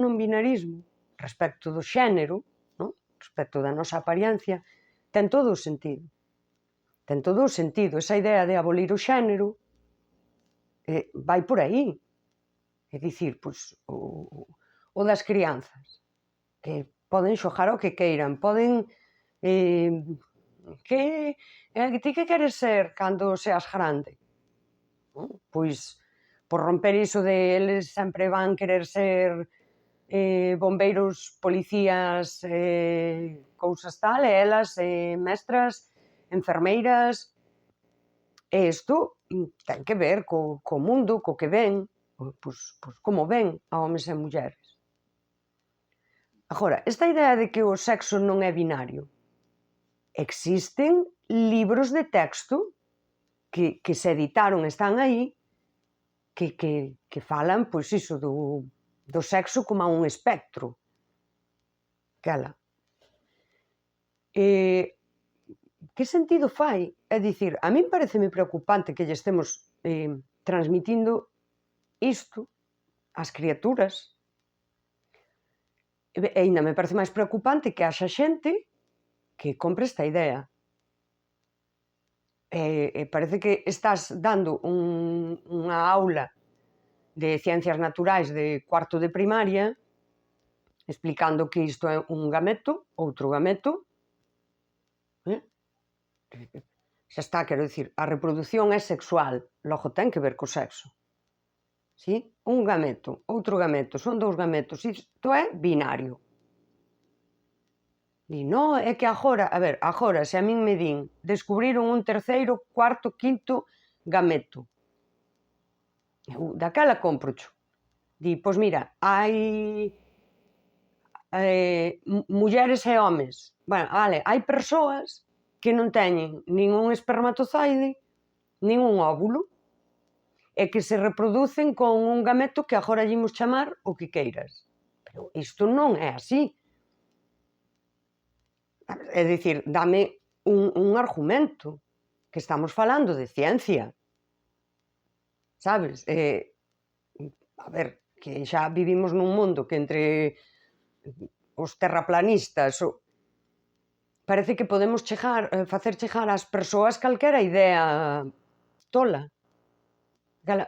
non binarismo respecto do xénero, non? Respecto da nosa apariencia, ten todo o sentido. Ten todo o sentido. Esa idea de abolir o xénero vai por aí. É dicir, pois, o das crianzas, que poden xogar o que queiran, poden... Ti que queres ser cando seas grande? Pois, por romper iso de eles sempre van querer ser bombeiros, policías, cousas tal, e elas mestras, enfermeiras. E isto ten que ver co mundo, co que ven, pois como ven a homes e mulleres. Agora, esta idea de que o sexo non é binario, existen libros de texto que se editaron, están aí, que falan, pois iso, do sexo como a un espectro. Cala. Que sentido fai? É dicir, a min pareceme preocupante que lle estemos transmitindo isto ás criaturas. E ainda me parece máis preocupante que haxa xente que compre esta idea. Parece que estás dando unha aula de ciencias naturais de cuarto de primaria explicando que isto é un gameto, outro gameto. Xa está, quero dicir, a reproducción é sexual, logo ten que ver co sexo. Sí? Un gameto, outro gameto, son dous gametos, isto é binario. E non, é que agora, a ver, agora se a min me din descubriron un terceiro, cuarto, quinto gameto, eu daquela comprocho. Di, pois mira, hai mulleres e homes, bueno, vale, hai persoas que non teñen nin un espermatozoide, nin un óvulo, e que se reproducen con un gameto que agora lle imos chamar o que queiras. Pero isto non é así. É dicir, dame un argumento, que estamos falando de ciencia. Sabes? A ver, que xa vivimos nun mundo que entre os terraplanistas parece que podemos facer chegar ás persoas calquera idea tola.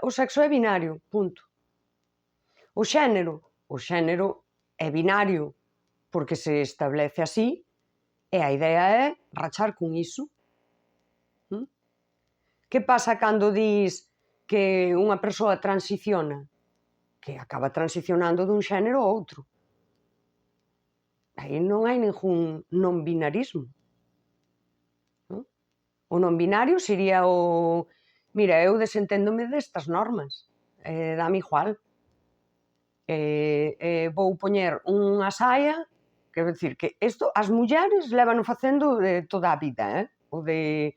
O sexo é binario, punto. O xénero é binario porque se establece así e a idea é rachar con iso. Que pasa cando dis que unha persoa transiciona? Que acaba transicionando dun xénero a outro. Aí non hai ningún non binarismo. O non binario sería o... Mira, eu desenténdome destas normas, dame igual. Vou poñer unha saia, quero dicir que isto as mulleres lévano facendo toda a vida, o de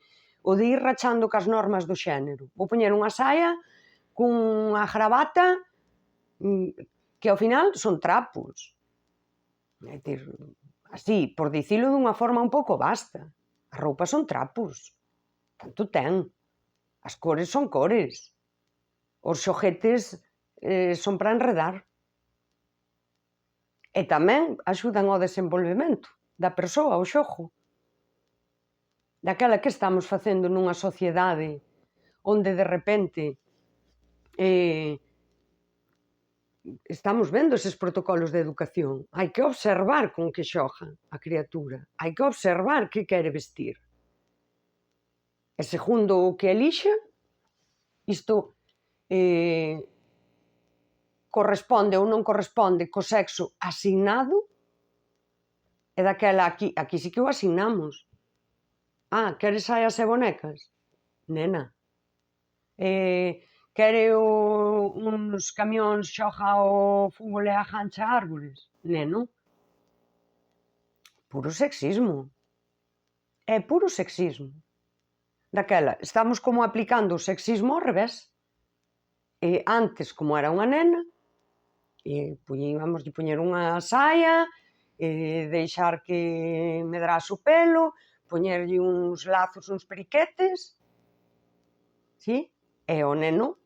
ir rachando cas normas do xénero. Vou poñer unha saia cunha gravata que ao final son trapos. É dicir, así, por dicilo dunha forma un pouco basta. As roupas son trapos. Tanto ten. As cores son cores. Os xoguetes son para enredar. E tamén axudan ao desenvolvemento da persoa, o xogo. Daquela que estamos facendo nunha sociedade onde de repente estamos vendo eses protocolos de educación. Hai que observar con que xoga a criatura. Hai que observar que quere vestir. E segundo o que elixa, isto corresponde ou non corresponde co sexo asignado, e daquela aquí sí que o asignamos. Queres saias e bonecas? Nena. Quere uns camións, xoga ao fútbol e agancha árbores? Neno. Puro sexismo. É puro sexismo. Daquela, estamos como aplicando o sexismo ao revés. Antes, como era unha nena, íbamos de poñer unha saia, deixar que medrase o pelo, poñerlle uns lazos, uns periquetes, sí? E o neno,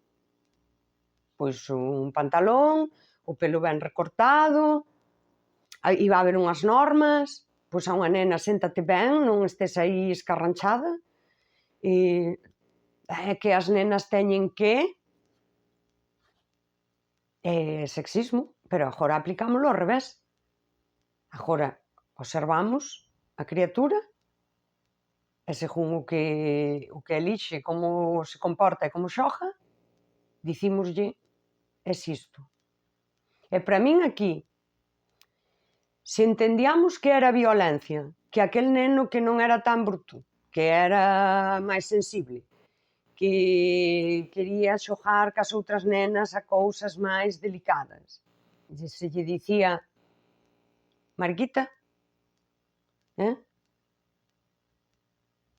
pois un pantalón, o pelo ben recortado, iba a haber unhas normas, pois a unha nena séntate ben, non estés aí escarranchada, e que as nenas teñen que sexismo, pero agora aplicámoslo ao revés. Agora observamos a criatura e según o que elixe, como se comporta e como xoga, dicímoslle isto. E para min aquí, se entendíamos que era violencia, que aquel neno que non era tan bruto, que era máis sensible, que quería xogar cas outras nenas a cousas máis delicadas, se lle dicía mariquita,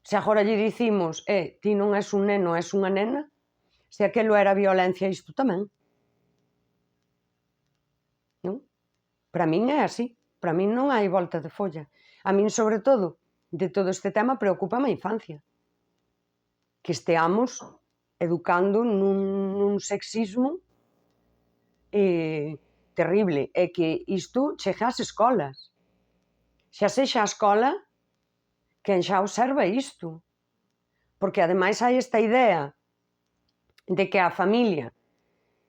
se agora lle dicimos ti non és un neno, és unha nena, se aquelo era violencia, isto tamén. Non? Para min é así, para min non hai volta de folla. A min, sobre todo, de todo este tema, preocupa a infancia. Que esteamos educando nun sexismo terrible, e que isto chegue ás escolas. Xa sexa a escola quen xa observa isto. Porque, ademais, hai esta idea de que a familia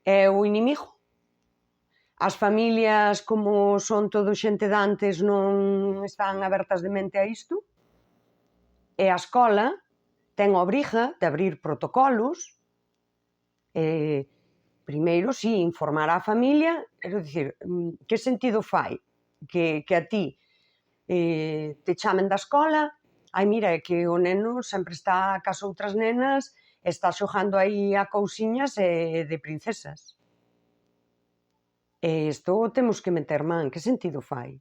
é o inimigo. As familias, como son todo xente de antes, non están abertas de mente a isto, e a escola ten a obriga de abrir protocolos, primeiro, si, informar á familia, quero dicir, que sentido fai que a ti te chamen da escola, mira, é que o neno sempre está cas outras nenas, está xogando aí a cousiñas de princesas. Isto temos que meter man, que sentido fai?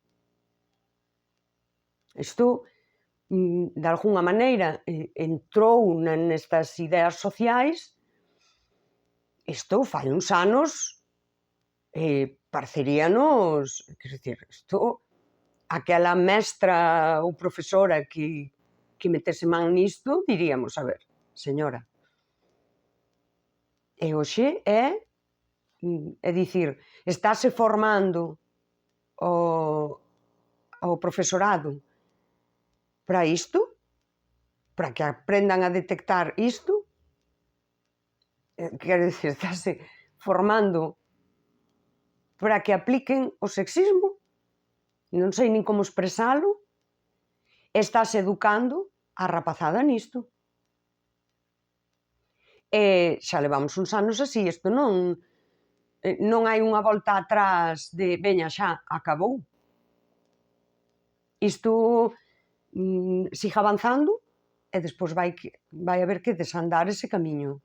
Isto, de algunha maneira, entrou nestas ideas sociais, isto fai uns anos pareceríanos, quero dicir, isto, aquela mestra ou profesora que metese man nisto, diríamos, a ver, señora. E hoxe é dicir, estáse formando o profesorado para isto, para que aprendan a detectar isto, quero dicir, estáse formando para que apliquen o sexismo, non sei nin como expresalo, estáse educando a rapazada nisto. E xa levamos uns anos así, isto non hai unha volta atrás de veña xa, acabou. Isto sigue avanzando e despois vai haber que desandar ese camiño.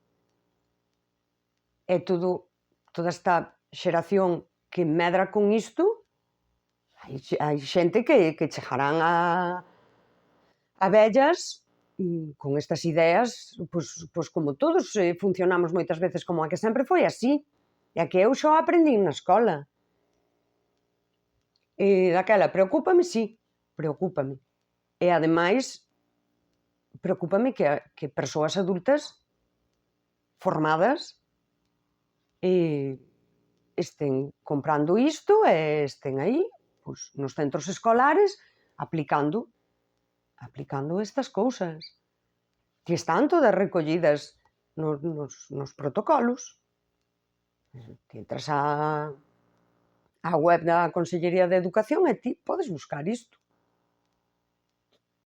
E toda esta xeración que medra con isto, hai xente que chegarán a vellas con estas ideas, pois como todos funcionamos moitas veces como a que sempre foi así. E a que eu xa aprendín na escola. Daquela, preocúpame, si, preocúpame. E, ademais, preocúpame que persoas adultas formadas estén comprando isto e estén aí, pois, nos centros escolares aplicando estas cousas. Que están todas recollidas nos protocolos. Ti entras á web da Consellería de Educación e ti podes buscar isto.